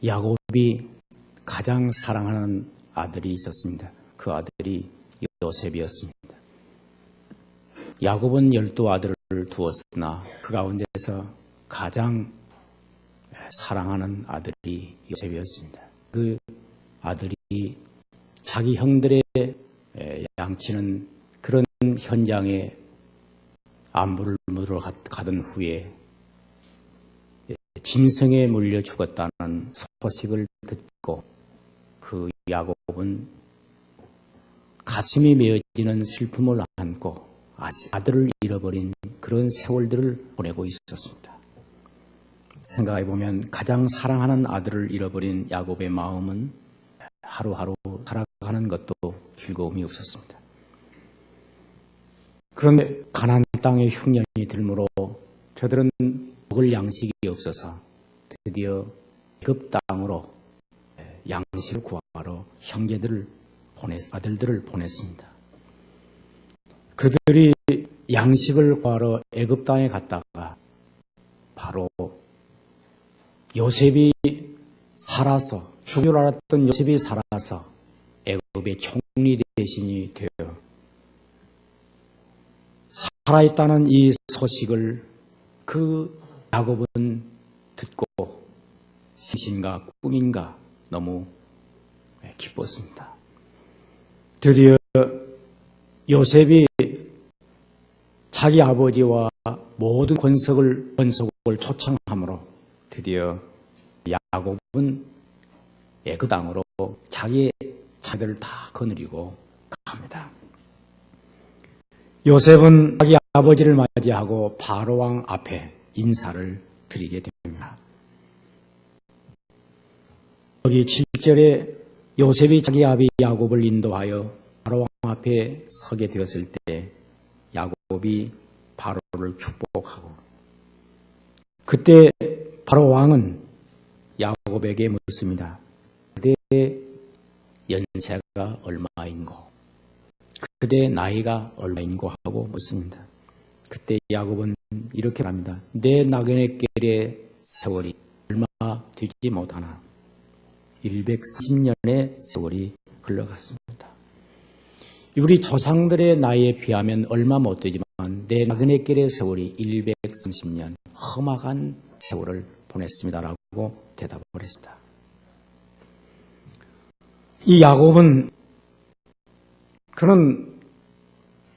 야곱이 가장 사랑하는 아들이 있었습니다. 그 아들이 요셉이었습니다. 야곱은 12아들을 두었으나 그 가운데서 가장 사랑하는 아들이 요셉이었습니다. 그 아들이 자기 형들의 양치는 그런 현장에 안부를 묻으러 가던 후에 짐승에 물려 죽었다는 소식을 듣고 그 야곱은 가슴이 메어지는 슬픔을 안고 아들을 잃어버린 그런 세월들을 보내고 있었습니다. 생각해보면 가장 사랑하는 아들을 잃어버린 야곱의 마음은 하루하루 살아가는 것도 즐거움이 없었습니다. 그런데 가나안 땅의 흉년이 들므로 저들은 먹을 양식이 없어서 드디어 애굽 땅으로 양식을 구하러 아들들을 보냈습니다. 그들이 양식을 구하러 애굽 땅에 갔다가 바로 요셉이 살아서 죽을 줄 알았던 요셉이 살아서 애굽의 총리 대신이 되어 살아있다는 이 소식을 그 야곱은 듣고 신신가 꿈인가 너무 기뻤습니다. 드디어 요셉이 자기 아버지와 모든 권속을 초청함으로 드디어 야곱은 애굽 땅으로 자기의 자들을 다 거느리고 갑니다. 요셉은 자기 아버지를 맞이하고 바로왕 앞에 인사를 드리게 됩니다. 여기 7절에 요셉이 자기 아비 야곱을 인도하여 바로왕 앞에 서게 되었을 때 야곱이 바로를 축복하고 그때 바로왕은 야곱에게 묻습니다. 그대의 연세가 얼마인고 그대의 나이가 얼마인고 하고 묻습니다. 그때 야곱은 이렇게 합니다. 내 나그네길의 세월이 얼마 되지 못하나 130년의 세월이 흘러갔습니다. 우리 조상들의 나이에 비하면 얼마 못 되지만 내 나그네길의 세월이 130년 험악한 세월을 보냈습니다라고 대답을 했습니다. 이 야곱은 그는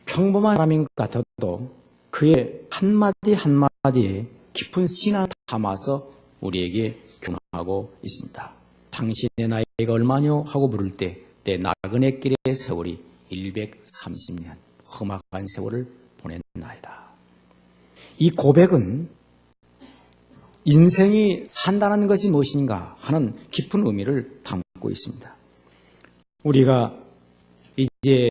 평범한 사람인 것 같아도 그의 한마디 한마디에 깊은 신앙을 담아서 우리에게 교훈하고 있습니다. 당신의 나이가 얼마뇨? 하고 물을 때 내 나그네길의 세월이 130년 험악한 세월을 보냈나이다. 이 고백은 인생이 산다는 것이 무엇인가 하는 깊은 의미를 담고 있습니다. 우리가 이제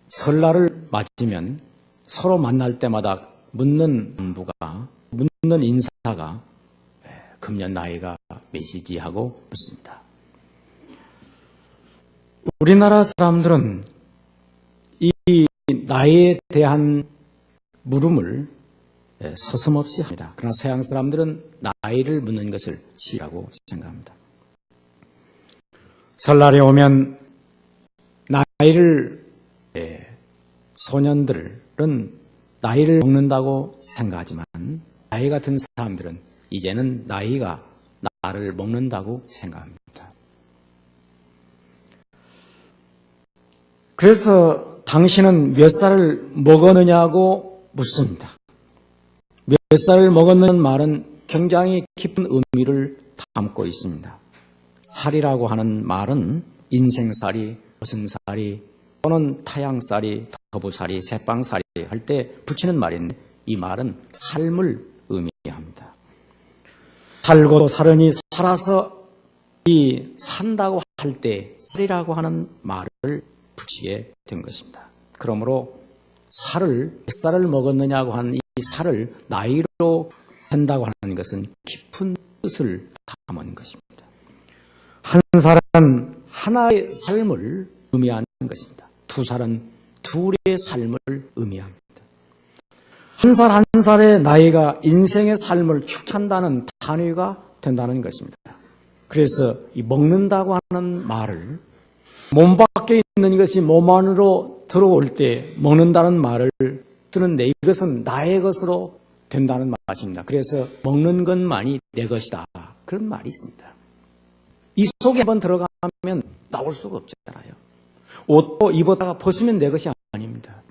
설날을 맞으면 서로 만날 때마다 묻는 인사가 금년 나이가 몇이지 하고 묻습니다. 우리나라 사람들은 이 나이에 대한 물음을 서슴없이 합니다. 그러나 서양 사람들은 나이를 묻는 것을 싫어하고 생각합니다. 설날에 오면 소년들은 나이를 먹는다고 생각하지만 나이 같은 사람들은 이제는 나이가 나를 먹는다고 생각합니다. 그래서 당신은 몇 살을 먹었느냐고 묻습니다. 몇 살을 먹었는 말은 굉장히 깊은 의미를 담고 있습니다. 살이라고 하는 말은 인생살이, 저승살이 또는 타양살이, 거부살이, 새빵살이 할 때 붙이는 말인데 이 말은 삶을 의미합니다. 살고 살으니 살아서 이 산다고 할 때 살이라고 하는 말을 붙이게 된 것입니다. 그러므로 몇 살을 먹었느냐고 하는 이 살을 나이로 센다고 하는 것은 깊은 뜻을 담은 것입니다. 한 살은 하나의 삶을 의미하는 것입니다. 두 살은 둘의 삶을 의미합니다. 한 살 한 살의 나이가 인생의 삶을 축한다는 단위가 된다는 것입니다. 그래서 이 먹는다고 하는 말을 몸 밖에 있는 이것이 몸 안으로 들어올 때 먹는다는 말을 쓰는데 이것은 나의 것으로 된다는 말입니다. 그래서 먹는 것만이 내 것이다. 그런 말이 있습니다. 이 속에 한번 들어가면 나올 수가 없잖아요. 옷도 입었다가 벗으면 내 것이 아닙니다.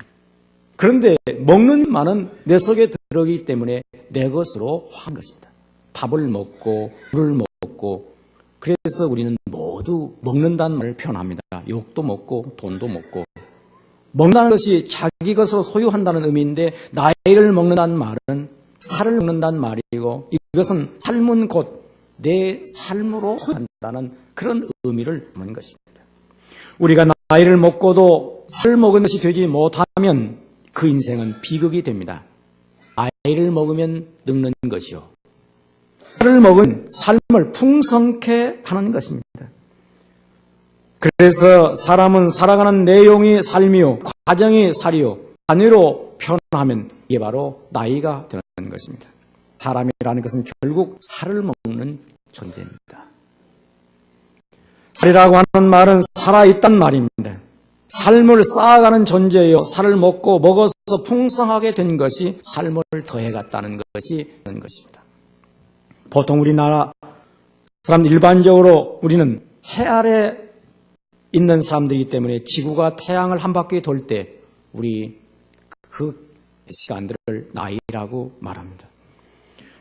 그런데 먹는 말은 내 속에 들어오기 때문에 내 것으로 한 것입니다. 밥을 먹고 물을 먹고 그래서 우리는 모두 먹는다는 말을 표현합니다. 욕도 먹고 돈도 먹고 먹는다는 것이 자기 것으로 소유한다는 의미인데 나이를 먹는다는 말은 살을 먹는다는 말이고 이것은 삶은 곧 내 삶으로 소유한다는 그런 의미를 담은 것입니다. 우리가 나이를 먹고도 살을 먹은 것이 되지 못하면 그 인생은 비극이 됩니다. 나이를 먹으면 늙는 것이요. 살을 먹은 삶을 풍성케 하는 것입니다. 그래서 사람은 살아가는 내용이 삶이요, 과정이 살이요, 단위로 표현하면 이게 바로 나이가 되는 것입니다. 사람이라는 것은 결국 살을 먹는 존재입니다. 살이라고 하는 말은 살아있단 말입니다. 삶을 쌓아가는 존재예요. 살을 먹어서 풍성하게 된 것이 삶을 더해갔다는 것이 되는 것입니다. 보통 우리나라 사람 일반적으로 우리는 해 아래 있는 사람들이기 때문에 지구가 태양을 한 바퀴 돌 때 우리 그 시간들을 나이라고 말합니다.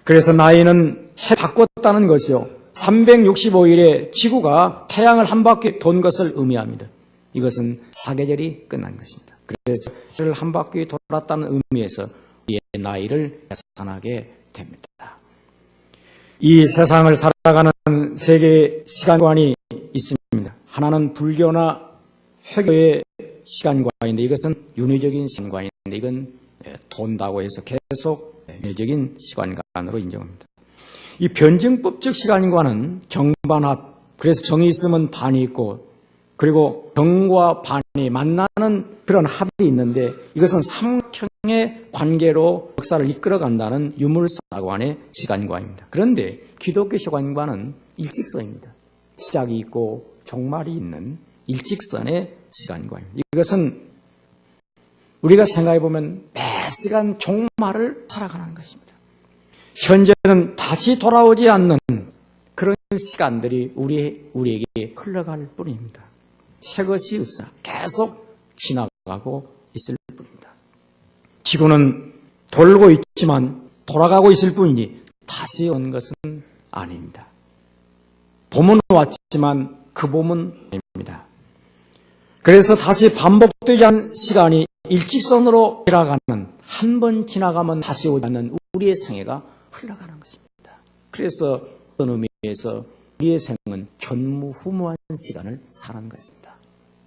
그래서 나이는 해 바꿨다는 것이요. 365일에 지구가 태양을 한 바퀴 돈 것을 의미합니다. 이것은 사계절이 끝난 것입니다. 그래서 해를 한 바퀴 돌았다는 의미에서 우리의 나이를 계산하게 됩니다. 이 세상을 살아가는 세 개의 시간관이 있습니다. 하나는 불교나 회교의 시간관인데 이것은 윤회적인 시간관인데 이건 돈다고 해서 계속 윤회적인 시간관으로 인정합니다. 이 변증법적 시간관은 정반합, 그래서 정이 있으면 반이 있고 그리고 정과 반이 만나는 그런 합이 있는데 이것은 삼각형의 관계로 역사를 이끌어간다는 유물사관의 시간관입니다. 그런데 기독교 시간관은 일직선입니다. 시작이 있고 종말이 있는 일직선의 시간관입니다. 이것은 우리가 생각해 보면 매 시간 종말을 살아가는 것입니다. 현재는 다시 돌아오지 않는 그런 시간들이 우리에게 흘러갈 뿐입니다. 새 것이 없어 계속 지나가고 있을 뿐입니다. 지구는 돌고 있지만 돌아가고 있을 뿐이니 다시 온 것은 아닙니다. 봄은 왔지만 그 봄은 아닙니다. 그래서 다시 반복되지 않은 시간이 일직선으로 지나가는 한 번 지나가면 다시 오지 않는 우리의 생애가 흘러가는 것입니다. 그래서 어떤 의미에서 우리의 생은 전무후무한 시간을 사는 것입니다.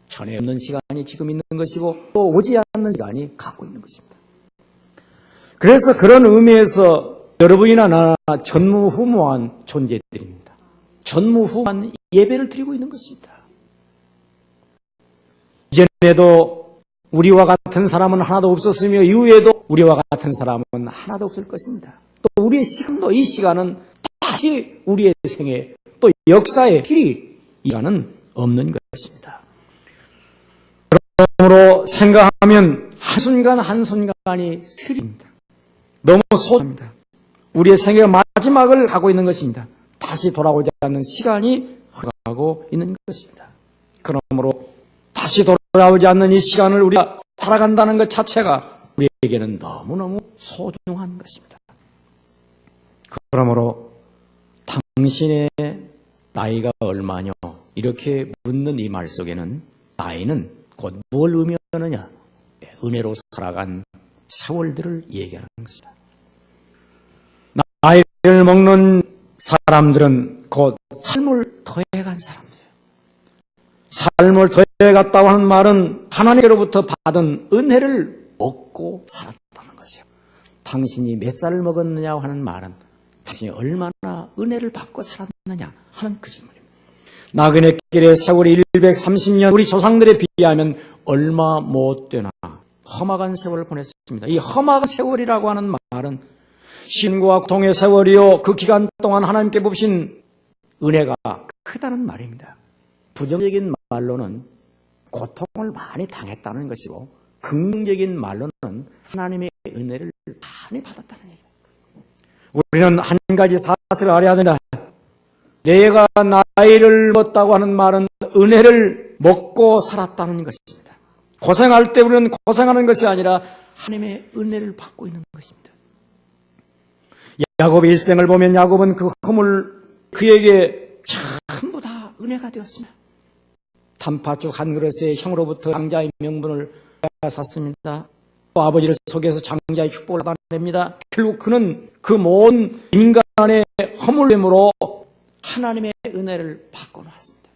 전에 없는 시간이 지금 있는 것이고 또 오지 않는 시간이 가고 있는 것입니다. 그래서 그런 의미에서 여러분이나 나나 전무후무한 존재들입니다. 전무후무한 예배를 드리고 있는 것입니다. 이전에도 우리와 같은 사람은 하나도 없었으며 이후에도 우리와 같은 사람은 하나도 없을 것입니다. 또 우리의 시간도 이 시간은 다시 우리의 생애 또 역사의 길이 이 시간은 없는 것입니다. 그러므로 생각하면 한순간 한순간이 스립니다. 너무 소중합니다. 우리의 생애의 마지막을 가고 있는 것입니다. 다시 돌아오지 않는 시간이 흘러가고 있는 것입니다. 그러므로 다시 돌아오지 않는 이 시간을 우리가 살아간다는 것 자체가 우리에게는 너무너무 소중한 것입니다. 그러므로 당신의 나이가 얼마냐 이렇게 묻는 이 말 속에는 나이는 곧 무엇을 의미하느냐? 은혜로 살아간 세월들을 얘기하는 것이다. 나이를 먹는 사람들은 곧 삶을 더해간 사람들이에요. 삶을 더해갔다고 하는 말은 하나님께로부터 받은 은혜를 먹고 살았다는 것이에요. 당신이 몇 살을 먹었느냐 하는 말은 당신이 얼마나 은혜를 받고 살았느냐 하는 그 질문입니다. 나그네 길의 세월이 130년 우리 조상들에 비하면 얼마 못 되나 험악한 세월을 보냈습니다. 이 험악한 세월이라고 하는 말은 신과 고통의 세월이요 그 기간 동안 하나님께 부으신 은혜가 크다는 말입니다. 부정적인 말로는 고통을 많이 당했다는 것이고 긍정적인 말로는 하나님의 은혜를 많이 받았다는 얘기입니다. 우리는 한 가지 사실을 알아야 된다. 내가 나이를 먹었다고 하는 말은 은혜를 먹고 살았다는 것입니다. 고생할 때 우리는 고생하는 것이 아니라 하나님의 은혜를 받고 있는 것입니다. 야곱의 일생을 보면 야곱은 그 허물 그에게 전부 다 은혜가 되었습니다. 단팥죽 한 그릇에 형으로부터 장자의 명분을 샀습니다. 또 아버지를 속여서 장자의 축복을 받아냅니다. 결국 그는 그 모든 인간의 허물됨으로 하나님의 은혜를 받고 나왔습니다.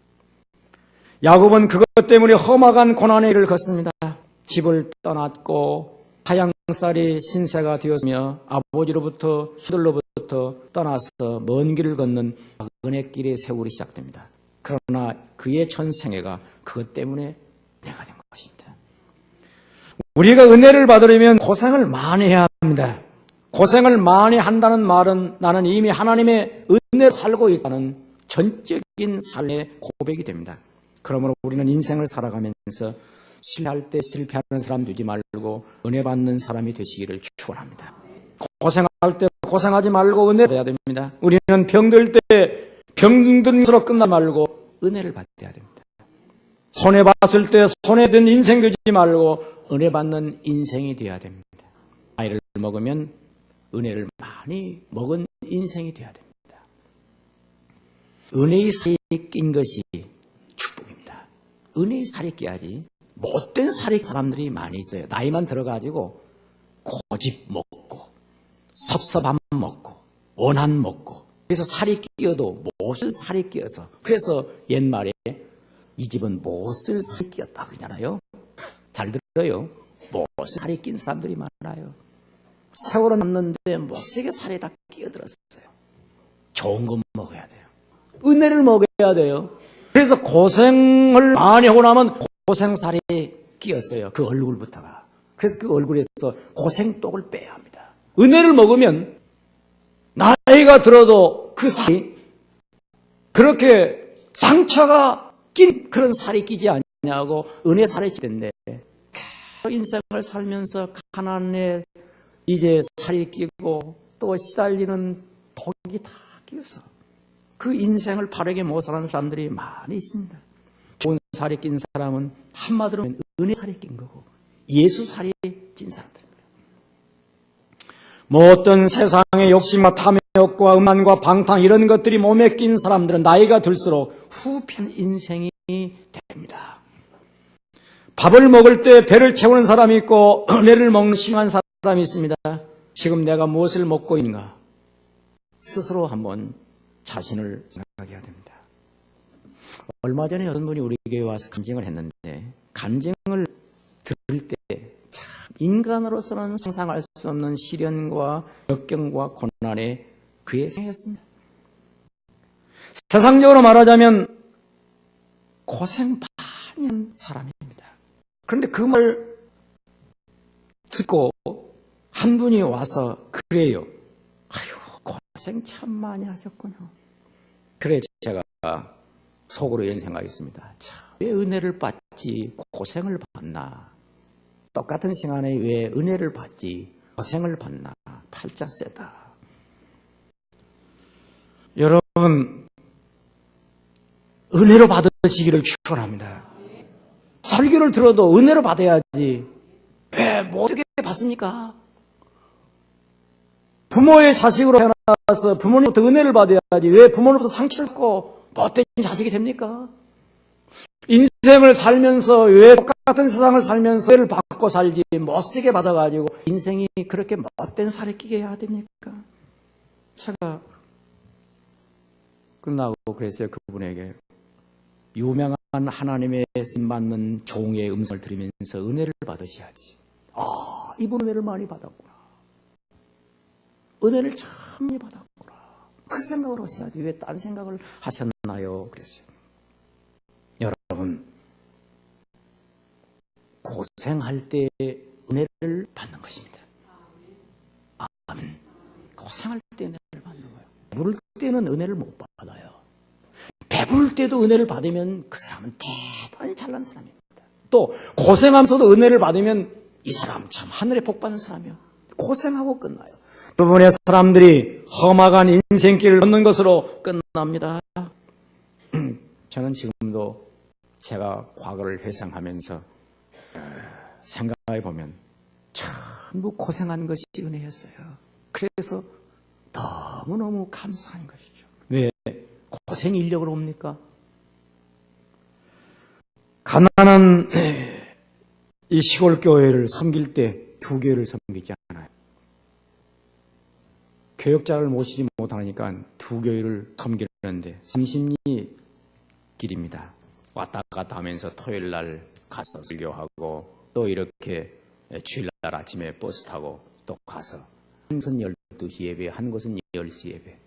야곱은 그것 때문에 험악한 고난의 길을 걷습니다. 집을 떠났고 하양살이 신세가 되었으며 아버지로부터 힘들로부터 떠나서 먼 길을 걷는 은혜 길의 세월이 시작됩니다. 그러나 그의 전생애가 그것 때문에 은혜가 된 것입니다. 우리가 은혜를 받으려면 고생을 많이 해야 합니다. 고생을 많이 한다는 말은 나는 이미 하나님의 은혜를 살고 있다는 전적인 삶의 고백이 됩니다. 그러므로 우리는 인생을 살아가면서 실패할 때 실패하는 사람 되지 말고 은혜 받는 사람이 되시기를 축원합니다. 고생할 때 고생하지 말고 은혜를 받아야 됩니다. 우리는 병들 때 병든 것으로 끝나지 말고 은혜를 받아야 됩니다. 손해봤을 때 손해든 인생 되지 말고 은혜 받는 인생이 되어야 됩니다. 나이를 먹으면 은혜를 많이 먹은 인생이 되어야 됩니다. 은혜의 살이 낀 것이 축복입니다. 은혜의 살이 끼야지 못된 살이 사람들이 많이 있어요. 나이만 들어가지고 고집 먹고 섭섭함 먹고 원한 먹고 그래서 살이 끼어도 못을 살이 끼어서 그래서 옛말에 이 집은 못을 살이 끼었다 그러잖아요. 잘 들어요. 못을 살이 낀 사람들이 많아요. 세월은 남는데 못되게 살이 다 끼어들었어요. 좋은 거 먹어야 돼요. 은혜를 먹어야 돼요. 그래서 고생을 많이 하고 나면 고생살이 끼었어요. 그 얼굴부터가. 그래서 그 얼굴에서 고생독을 빼야 합니다. 은혜를 먹으면 나이가 들어도 그 살이 그렇게 상처가 낀 그런 살이 끼지 않냐고 은혜 살이 끼는데 인생을 살면서 가난에 이제 살이 끼고 또 시달리는 독이 다 끼어서 그 인생을 바르게 못 사는 사람들이 많이 있습니다. 좋은 살이 낀 사람은 한마디로 은혜 살이 낀 거고 예수 살이 찐 사람들입니다. 뭐 어떤 세상의 욕심과 탐욕과 음란과 방탕 이런 것들이 몸에 낀 사람들은 나이가 들수록 후편 인생이 됩니다. 밥을 먹을 때 배를 채우는 사람이 있고 은혜를 먹는 심한 사람이 있습니다. 지금 내가 무엇을 먹고 있는가? 스스로 한번 자신을 생각해야 됩니다. 얼마 전에 어떤 분이 우리 교회에 와서 간증을 했는데 간증을 들을 때 참 인간으로서는 상상할 수 없는 시련과 역경과 고난에 그에 생했습니다. 세상적으로 말하자면 고생 많이 한 사람입니다. 그런데 그 말 듣고 한 분이 와서 그래요. 아유 고생 참 많이 하셨군요. 그래 제가 속으로 이런 생각이 있습니다. 참, 왜 은혜를 받지 고생을 받나? 똑같은 시간에 왜 은혜를 받지 고생을 받나? 팔자 세다. 여러분 은혜로 받으시기를 축원합니다. 설교를 들어도 은혜로 받아야지 왜 뭐 어떻게 받습니까? 부모의 자식으로 태어나서 부모님부터 은혜를 받아야지 왜 부모님부터 상처를 받고 못된 자식이 됩니까? 인생을 살면서 왜 똑같은 세상을 살면서 은혜를 받고 살지 못쓰게 받아가지고 인생이 그렇게 못된 살에 끼게 해야 됩니까? 제가 끝나고 그랬어요. 그분에게 유명한 하나님의 쓰임받는 종의 음성을 들으면서 은혜를 받으셔야지. 아, 이분 은혜를 많이 받았구나. 은혜를 참 많이 받았구나. 그 생각을 하셔야지. 왜 딴 생각을 하셨나요? 그랬어요. 여러분, 고생할 때 은혜를 받는 것입니다. 아멘. 고생할 때 은혜를 받는 거예요. 모를 때는 은혜를 못 받아요. 배부를 때도 은혜를 받으면 그 사람은 대단히 잘난 사람입니다. 또 고생하면서도 은혜를 받으면 이 사람 참 하늘에 복 받는 사람이요. 고생하고 끝나요. 대부분의 사람들이 험악한 인생길을 걷는 것으로 끝납니다. 저는 지금도 제가 과거를 회상하면서 생각해 보면 전부 고생한 것이 은혜였어요. 그래서 너무너무 감사한 것이죠. 왜 고생이 인력으로 옵니까? 가난한 이 시골 교회를 섬길 때 두 교회를 섬기지 않아요. 교역자를 모시지 못하니까 두 교회를 섬기는데 30리 길입니다. 왔다 갔다 하면서 토요일 날 가서 설교하고 또 이렇게 주일날 아침에 버스 타고 또 가서 한 곳은 12시 예배, 한 곳은 10시 예배.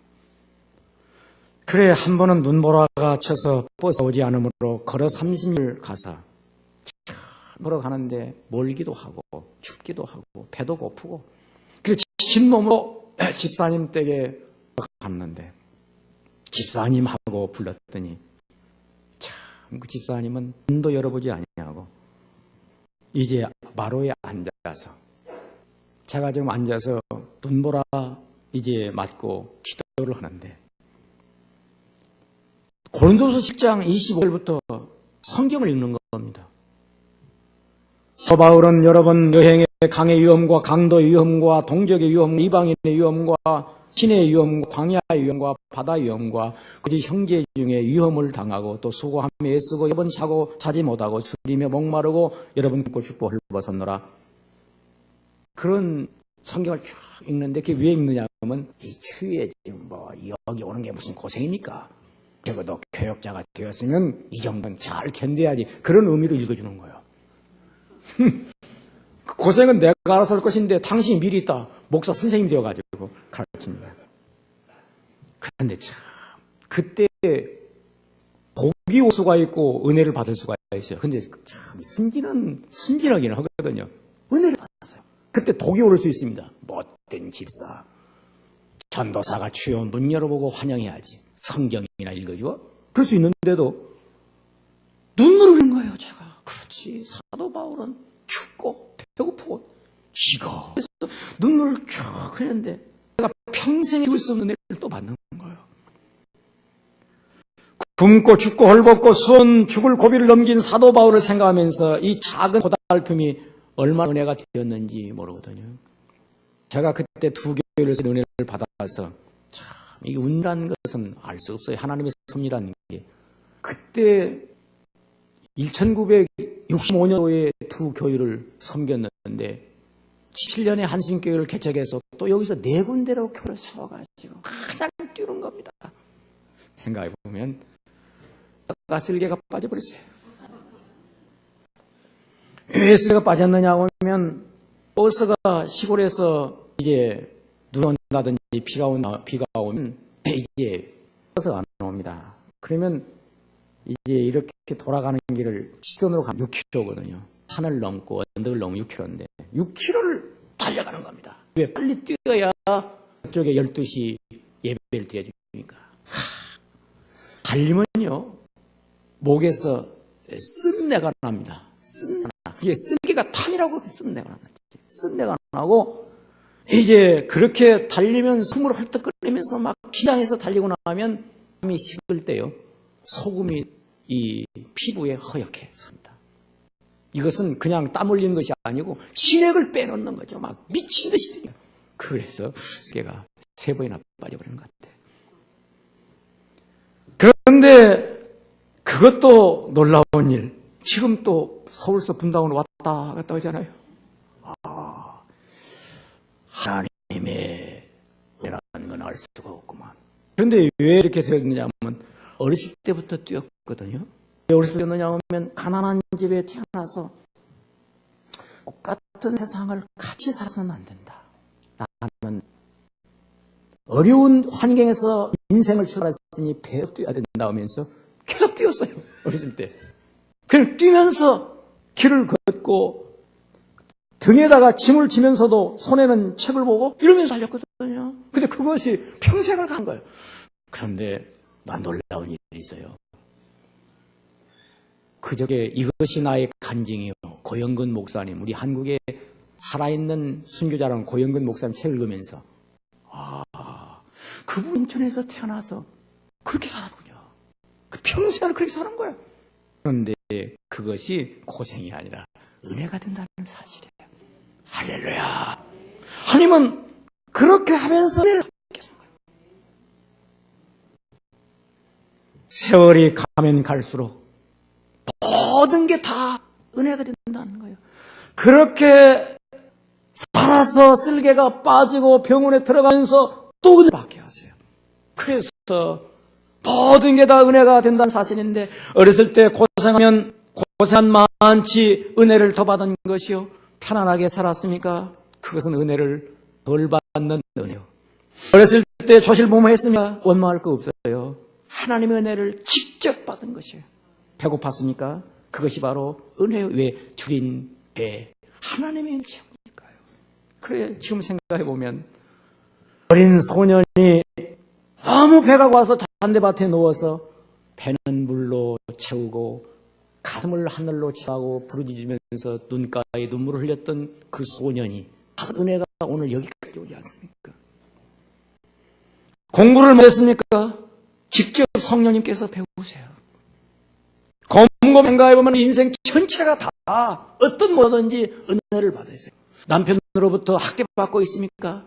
그래 한 번은 눈보라가 쳐서 버스 오지 않으므로 걸어 30일 가서 보러 가는데 멀기도 하고 춥기도 하고 배도 고프고 그래 지친 몸으로 집사님 댁에 갔는데 집사님하고 불렀더니 참 그 집사님은 눈도 열어보지 아니하고 이제 마루에 앉아서 제가 지금 앉아서 눈보라 이제 맞고 기도를 하는데 고린도서 10장 25절부터 성경을 읽는 겁니다. 바울은 여러 번 여행의 강의 위험과 강도의 위험과 동족의 위험, 이방인의 위험과 신의 위험과 광야의 위험과 바다의 위험과 그지 형제 중에 위험을 당하고 또 수고하며 애쓰고 여러 번 자고 자지 못하고 줄이며 목마르고 여러 번 굶고 춥고 헐벗었노라. 그런 성경을 쭉 읽는데 그게 왜 읽느냐 하면 이 추위에 지금 뭐 여기 오는 게 무슨 고생입니까? 적어도 교역자가 되었으면 이 정도는 잘 견뎌야지. 그런 의미로 읽어주는 거예요. 고생은 내가 알아서 할 것인데 당신이 미리 있다. 목사 선생님이 되어가지고 가르칩니다. 그런데 참 그때 복이 올 수가 있고 은혜를 받을 수가 있어요. 근데 참 순진하기는 하거든요. 은혜를 받았어요. 그때 독이 오를 수 있습니다. 못된 집사. 전도사가 주여 문 열어보고 환영해야지. 성경이나 읽어주고 그럴 수 있는데도 눈물을 흘린 거예요. 제가. 그렇지. 사도 바울은 춥고 배고프고 기가 그래서 눈물을 쭉 흘렸는데 내가 평생에 줄 수 없는 은혜를 또 받는 거예요. 굶고 춥고 헐벗고 수원 죽을 고비를 넘긴 사도 바울을 생각하면서 이 작은 고달픔이 얼마나 은혜가 되었는지 모르거든요. 제가 그때 두 교회를 은혜를 받아서 참 이게 운이라는 것은 알 수 없어요. 하나님의 섭리라는 게. 그때 1965년도에 두 교회를 섬겼는데 7년에 한신교회를 개척해서 또 여기서 네 군데로 교회를 세워가지고 가장 뛰는 겁니다. 생각해보면 떡가 쓸개가 빠져버렸어요. 왜 쓸개가 빠졌느냐 하면 버스가 시골에서 이제 눈 온다든지 비가 오면 이제 버스가 안 옵니다. 그러면 이제 이렇게 돌아가는 길을 시선으로 가면 6km거든요. 산을 넘고 언덕을 넘으면 6km인데 6km를 달려가는 겁니다. 왜 빨리 뛰어야 그쪽에 12시 예배를 드려주니까. 달리면요 목에서 쓴내가 납니다. 쓴내가 나. 그게 쓸개가 탐이라고 쓴내가 납니다. 쓴내가 나고 이제 그렇게 달리면 숨을 헐떡거리면서 막 기장에서 달리고 나면 땀이 식을 때요 소금이 이 피부에 허옇게 섭니다. 이것은 그냥 땀 흘리는 것이 아니고 진액을 빼놓는 거죠. 막 미친 듯이 뛰어요. 그래서 쓸개가 3번이나 빠져버리는 것 같아요. 그런데 그것도 놀라운 일. 지금 또 서울서 분당으로 왔다 갔다 하잖아요. 하나님의 은혜라는 건 알 수가 없구만. 그런데 왜 이렇게 되었느냐 하면 어렸을 때부터 뛰었거든요. 왜 어렸을 때 뛰었느냐 하면 가난한 집에 태어나서 똑같은 세상을 같이 살아서는 안 된다. 나는 어려운 환경에서 인생을 출발했으니 배워 뛰어야 된다 하면서 계속 뛰었어요. 어렸을 때. 그냥 뛰면서 길을 걷고 등에다가 짐을 지면서도 손에는 책을 보고 이러면서 달렸거든요. 근데 그것이 평생을 간 거예요. 그런데 난 놀라운 일이 있어요. 그저께 이것이 나의 간증이요. 고영근 목사님, 우리 한국에 살아있는 순교자라는 고영근 목사님 책 읽으면서 그분 인천에서 태어나서 그렇게 살았군요. 평생을 그렇게 사는 거예요. 그런데 그것이 고생이 아니라 은혜가 된다는 사실이에요. 할렐루야. 하나님은 그렇게 하면서 은혜를 받겠는 거예요. 세월이 가면 갈수록 모든 게 다 은혜가 된다는 거예요. 그렇게 살아서 쓸개가 빠지고 병원에 들어가면서 또 은혜를 받게 하세요. 그래서 모든 게 다 은혜가 된다는 사실인데, 어렸을 때 고생하면 고생한 많지 은혜를 더 받은 것이요. 편안하게 살았습니까? 그것은 은혜를 덜 받는 은혜요. 어렸을 때 조실부모했으니까 원망할 거 없어요. 하나님의 은혜를 직접 받은 것이에요. 배고팠습니까? 그것이 바로 은혜요. 왜? 줄인 배. 하나님의 은혜니까요. 그래, 지금 생각해보면 어린 소년이 너무 배가 고와서 잔대밭에 누워서 배는 물로 채우고 가슴을 하늘로 치하고 부르짖으면서 눈가에 눈물을 흘렸던 그 소년이 은혜가 오늘 여기까지 오지 않습니까? 공부를 못했습니까? 직접 성령님께서 배우세요. 곰곰 생각해보면 인생 전체가 다 어떤 뭐든지 은혜를 받으세요. 남편으로부터 학대받고 있습니까?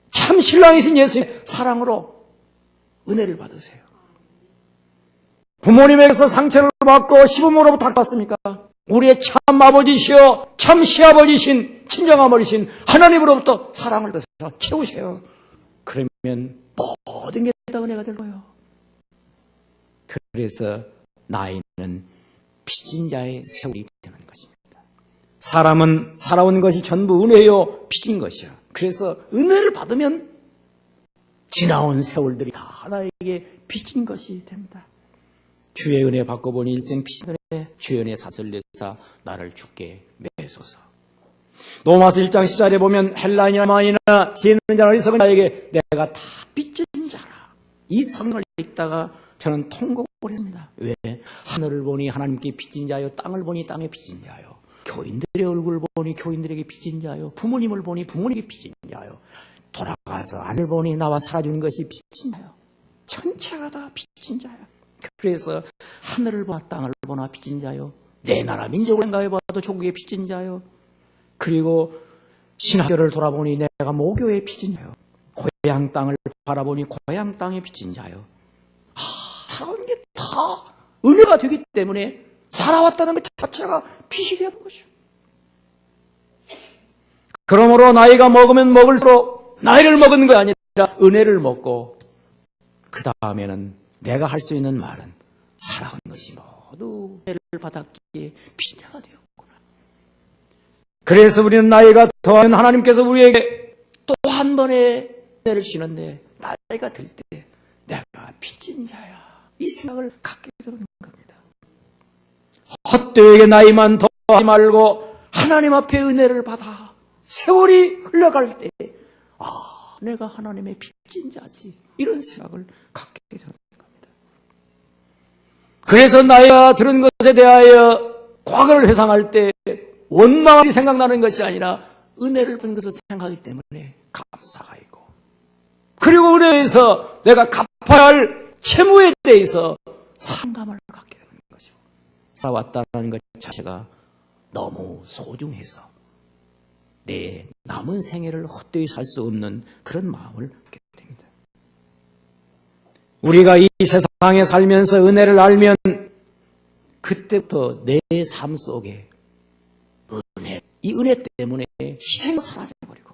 참 신랑이신 예수의 사랑으로 은혜를 받으세요. 부모님에게서 상처를 받고 시부모로부터 학받습니까? 우리의 참 아버지시여 참 시아버지신 친정아버지신 하나님으로부터 사랑을 받아서 채우세요. 그러면 모든 게 다 은혜가 될 거예요. 그래서 나이는 빚진 자의 세월이 되는 것입니다. 사람은 살아온 것이 전부 은혜요 빚진 것이야. 그래서 은혜를 받으면 지나온 세월들이 다 나에게 빚진 것이 됩니다. 주의 은혜 받고 보니 일생 빚진 은혜, 주의 은혜 사슬내사 나를 주께 매소서. 로마서 1장 10절에 보면 헬라이나 마이나 지혜 있는 자나 어리석은 자에게 내가 다 빚진 자라. 이 성경을 읽다가 저는 통곡을 했습니다. 왜? 하늘을 보니 하나님께 빚진 자요, 땅을 보니 땅에 빚진 자요, 교인들의 얼굴을 보니 교인들에게 빚진 자요, 부모님을 보니 부모님에게 빚진 자요, 돌아가서 아내를 보니 나와 살아주는 것이 빚진 자요. 전체가 다 빚진 자야. 그래서 하늘을 보나 땅을 보나 빚진 자요, 내 나라 민족을 생각해봐도 조국의 빚진 자요, 그리고 신학교를 돌아보니 내가 모교의 빚진 자요, 고향 땅을 바라보니 고향 땅의 빚진 자요. 살아온 게 다 은혜가 되기 때문에 살아왔다는 것 자체가 빚이 되는 것이요. 그러므로 나이가 먹으면 먹을수록 나이를 먹은 게 아니라 은혜를 먹고 그 다음에는 내가 할 수 있는 말은 살아온 것이 모두 은혜를 받았기에 빚자가 되었구나. 그래서 우리는 나이가 더하면 하나님께서 우리에게 또 한 번의 은혜를 주시는데 나이가 들 때 내가 빚진 자야. 이 생각을 갖게 되는 겁니다. 헛되게 나이만 더하지 말고 하나님 앞에 은혜를 받아 세월이 흘러갈 때 내가 하나님의 빚진 자지. 이런 생각을 갖게 되는 겁니다. 그래서 나이가 들은 것에 대하여 과거를 회상할 때 원망이 생각나는 것이 아니라 은혜를 받은 것을 생각하기 때문에 감사가 있고, 그리고 은혜에서 내가 갚아야 할 채무에 대해서 상감을 갖게 되는 것이고, 살아왔다는 것 자체가 너무 소중해서 내 남은 생애를 헛되이 살 수 없는 그런 마음을 갖게 됩니다. 우리가 이 세상에 살면서 은혜를 알면 그때부터 내 삶 속에 이 은혜 때문에 희생도 사라져버리고,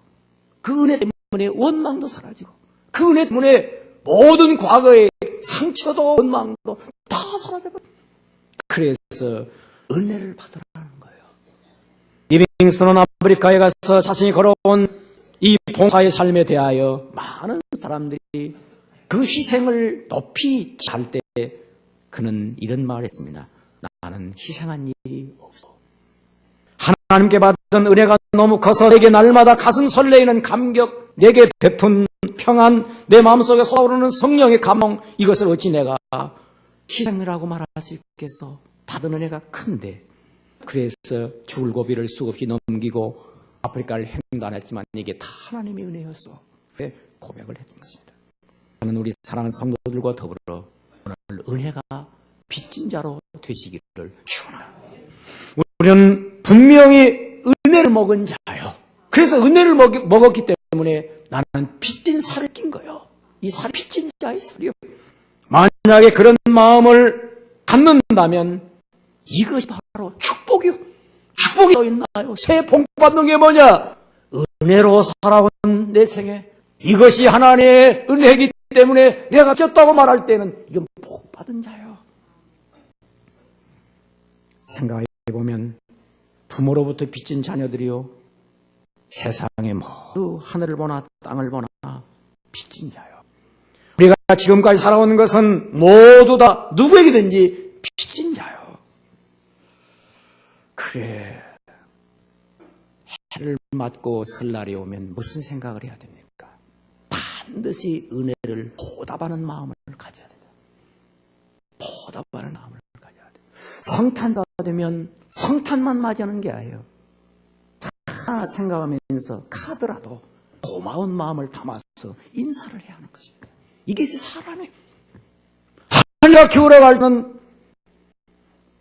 그 은혜 때문에 원망도 사라지고, 그 은혜 때문에 모든 과거의 상처도 원망도 다 사라져버려요. 그래서 은혜를 받으라는 거예요. 리빙스턴은 아프리카에 가서 자신이 걸어온 이 봉사의 삶에 대하여 많은 사람들이 그 희생을 높이 잘 때 그는 이런 말을 했습니다. 나는 희생한 일이 없어. 하나님께 받은 은혜가 너무 커서 내게 날마다 가슴 설레이는 감격, 내게 베푼 평안, 내 마음속에 솟아오르는 성령의 감동, 이것을 어찌 내가 희생이라고 말할 수 있겠어? 받은 은혜가 큰데, 그래서 죽을 고비를 수없이 넘기고 아프리카를 횡단했지만 이게 다 하나님의 은혜였어. 고백을 했던 것입니다. 저는 우리 사랑하는 성도들과 더불어 오늘 은혜가 빚진 자로 되시기를 축원합니다. 우리는 분명히 은혜를 먹은 자예요. 그래서 은혜를 먹었기 때문에 나는 빚진 살을 낀 거예요. 이 살이 빚진 자의 살이요. 만약에 그런 마음을 갖는다면 이것이 바로 축복이요. 축복이 더 있나요? 새 복 받는 게 뭐냐? 은혜로 살아온 내 생애. 이것이 하나님의 은혜이기 때문에 내가 졌다고 말할 때는 이건 복 받은 자예요. 생각해 보면 부모로부터 빚진 자녀들이요, 세상에 모두 하늘을 보나 땅을 보나 빚진 자요. 우리가 지금까지 살아온 것은 모두 다 누구에게든지 빚진 자요. 그래, 해를 맞고 설날이 오면 무슨 생각을 해야 됩니까? 반드시 은혜를 보답하는 마음을 가져야 됩니다. 보답하는 마음을 가져야 됩니다. 성탄 받으면 성탄만 맞이하는 게 아니에요. 하나 생각하면서 가더라도 고마운 마음을 담아서 인사를 해야 하는 것입니다. 이것이 사람의 하늘과 겨울에 갈면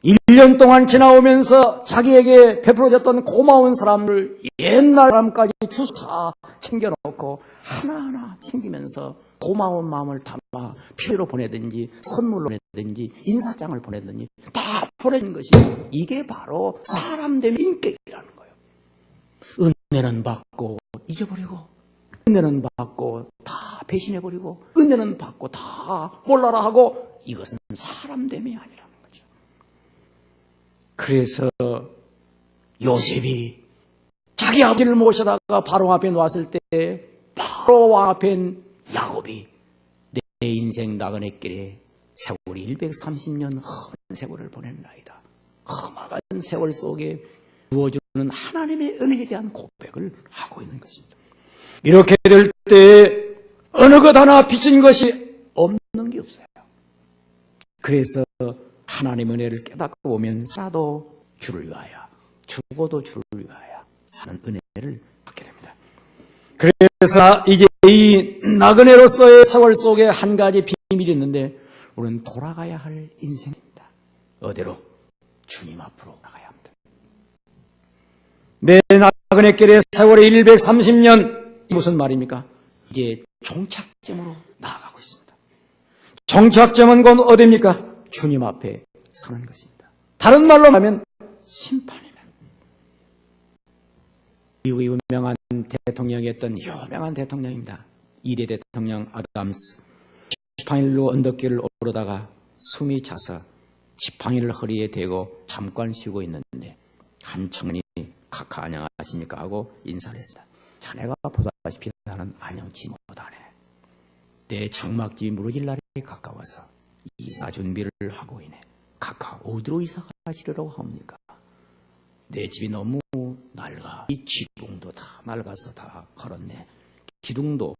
1년 동안 지나오면서 자기에게 베풀어졌던 고마운 사람을 옛날 사람까지 주소 다 챙겨놓고 하나하나 챙기면서 고마운 마음을 담아 편지로 보내든지 선물로 보내든지 인사장을 보내든지 다 보내는 것이 이게 바로 사람됨의 인격이라는 거예요. 은혜는 받고 잊어버리고, 은혜는 받고 다 배신해버리고, 은혜는 받고 다 몰라라 하고, 이것은 사람됨이 아니라는 거죠. 그래서 요셉이 자기 아버지를 모셔다가 바로 앞에 놓았을 때 바로 앞에 야곱이 내 인생 나그네 길에 세월이 130년 험한 세월을 보냈나이다. 험한 세월 속에 주어주는 하나님의 은혜에 대한 고백을 하고 있는 것입니다. 이렇게 될 때 어느 것 하나 빚진 것이 없는 게 없어요. 그래서 하나님의 은혜를 깨닫고 보면 살아도 주를 위하여, 죽어도 주를 위하여 사는 은혜를 받게 됩니다. 그래서 이제 이 나그네로서의 세월 속에 한 가지 비밀이 있는데, 우리는 돌아가야 할 인생입니다. 어디로? 주님 앞으로 나가야 합니다. 내 나그네길의 세월이 130년, 무슨 말입니까? 이제 종착점으로 나아가고 있습니다. 종착점은 곧 어디입니까? 주님 앞에 서는 것입니다. 다른 말로 하면 심판입니다. 미국의 유명한 대통령이었던 유명한 대통령입니다. 2대 대통령 아담스. 지팡이로 언덕길을 오르다가 숨이 차서 지팡이를 허리에 대고 잠깐 쉬고 있는데 한 청년이 카카 안녕하십니까 하고 인사를 했습니다. 자네가 보다시피 나는 안녕치 못하네. 내 장막집이 무너질 날이 가까워서 이사 준비를 하고 있네. 카카 어디로 이사 가시려고 합니까? 내 집이 너무 낡아. 이 지붕도 다 낡아서 다 헐었네. 기둥도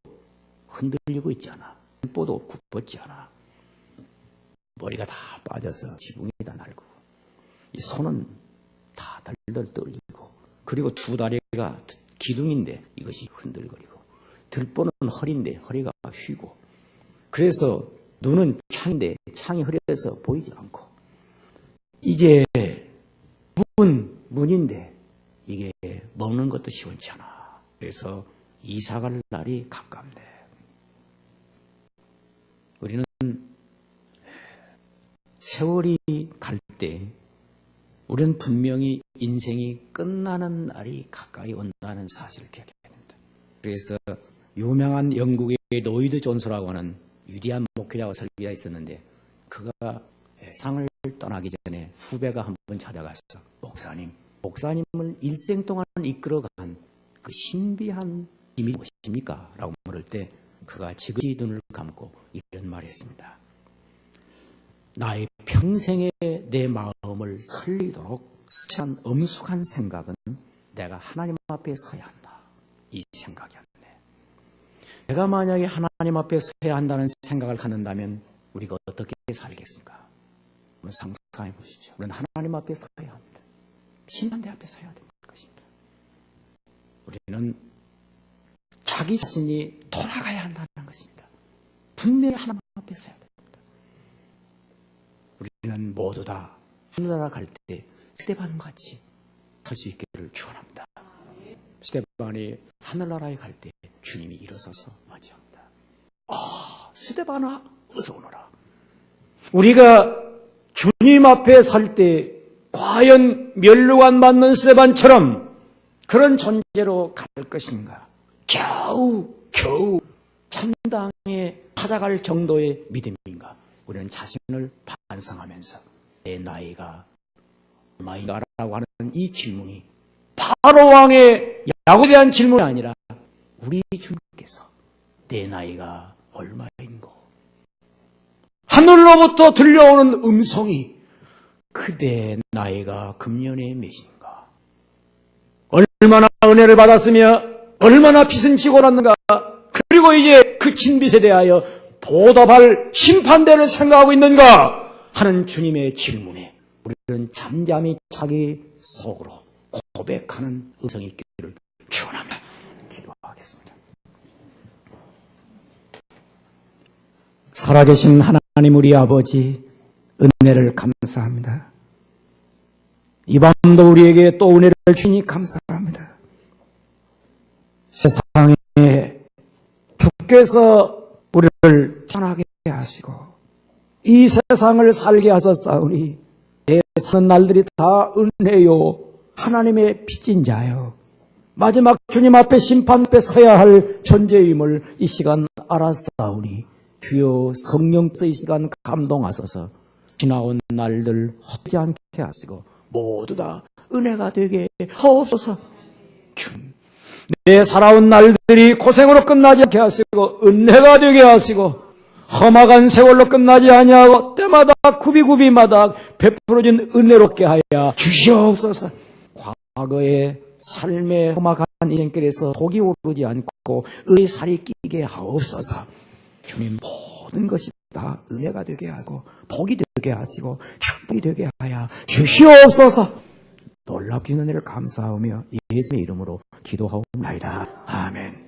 흔들리고 있잖아. 뽀도 굽었지 않아. 머리가 다 빠져서 지붕이 다 낡고, 이 손은 다 덜덜 떨리고, 그리고 두 다리가 기둥인데 이것이 흔들거리고, 들보는 허리인데 허리가 휘고, 그래서 눈은 창인데 창이 흐려서 보이지 않고, 이게 문인데 이게 먹는 것도 시원치 않아. 그래서 이사 갈 날이 가깝네. 우리는 세월이 갈 때 우리는 분명히 인생이 끝나는 날이 가까이 온다는 사실을 기억해야 됩니다. 그래서 유명한 영국의 로이드 존스라고 하는 위대한 목회자와 설교가 있었는데, 그가 세상을 떠나기 전에 후배가 한 번 찾아가서 목사님을 일생 동안 이끌어간 그 신비한 비밀이 무엇입니까? 라고 물을 때 그가 지그시 눈을 감고 이런 말을 했습니다. 나의 평생에 내 마음을 설리도록 스치한 엄숙한 생각은 내가 하나님 앞에 서야 한다. 이 생각이었네. 내가 만약에 하나님 앞에 서야 한다는 생각을 갖는다면 우리가 어떻게 살겠습니까? 상상해 보십시오. 우리는 하나님 앞에 서야 합니다. 신한대 앞에 서야 되는 것입니다. 우리는 자기 자신이 돌아가야 한다는 것입니다. 분명히 하나님 앞에 서야 됩니다. 우리는 모두 다 하늘나라 갈 때 스데반과 같이 설 수 있기를 축원합니다. 스데반이 하늘나라에 갈 때 주님이 일어서서 맞이합니다. 스데반아 어서 오너라. 우리가 주님 앞에 설 때 과연 멸류관 맞는 스데반처럼 그런 존재로 갈 것인가? 겨우 천당에 찾아갈 정도의 믿음인가? 우리는 자신을 반성하면서 내 나이가 얼마인가라고 하는 이 질문이 바로 왕의 야곱에 대한 질문이 아니라 우리 주님께서 내 나이가 얼마인고? 하늘로부터 들려오는 음성이 그대 나이가 금년에 몇인가? 얼마나 은혜를 받았으며 얼마나 빚은 지고 났는가? 그리고 이제 그친 빚에 대하여 보답할 심판대를 생각하고 있는가? 하는 주님의 질문에 우리는 잠잠히 자기 속으로 고백하는 음성이 있기를 축원합니다. 기도하겠습니다. 살아계신 하나님 우리 아버지 은혜를 감사합니다. 이 밤도 우리에게 또 은혜를 주니 감사합니다. 세상에 주께서 우리를 편하게 하시고 이 세상을 살게 하셨사오니 내 사는 날들이 다 은혜요 하나님의 빚진 자요 마지막 주님 앞에 심판 앞에 서야 할 존재임을 이 시간 알았사오니 주여 성령께서 이 시간 감동하소서 지나온 날들 헛되지 않게 하시고 모두 다 은혜가 되게 하옵소서. 내 살아온 날들이 고생으로 끝나지 않게 하시고 은혜가 되게 하시고 험악한 세월로 끝나지 아니하고 때마다 구비구비마다 베풀어진 은혜롭게 하여 주시옵소서. 과거의 삶의 험악한 인생길에서 독이 오르지 않고 의의 살이 끼게 하옵소서. 주님 모든 것이 다 은혜가 되게 하시고 복이 되게 하시고 축복이 되게 하여 주시옵소서. 놀랍긴 은혜를 감사하며 예수의 이름으로 기도하옵나이다. 아멘.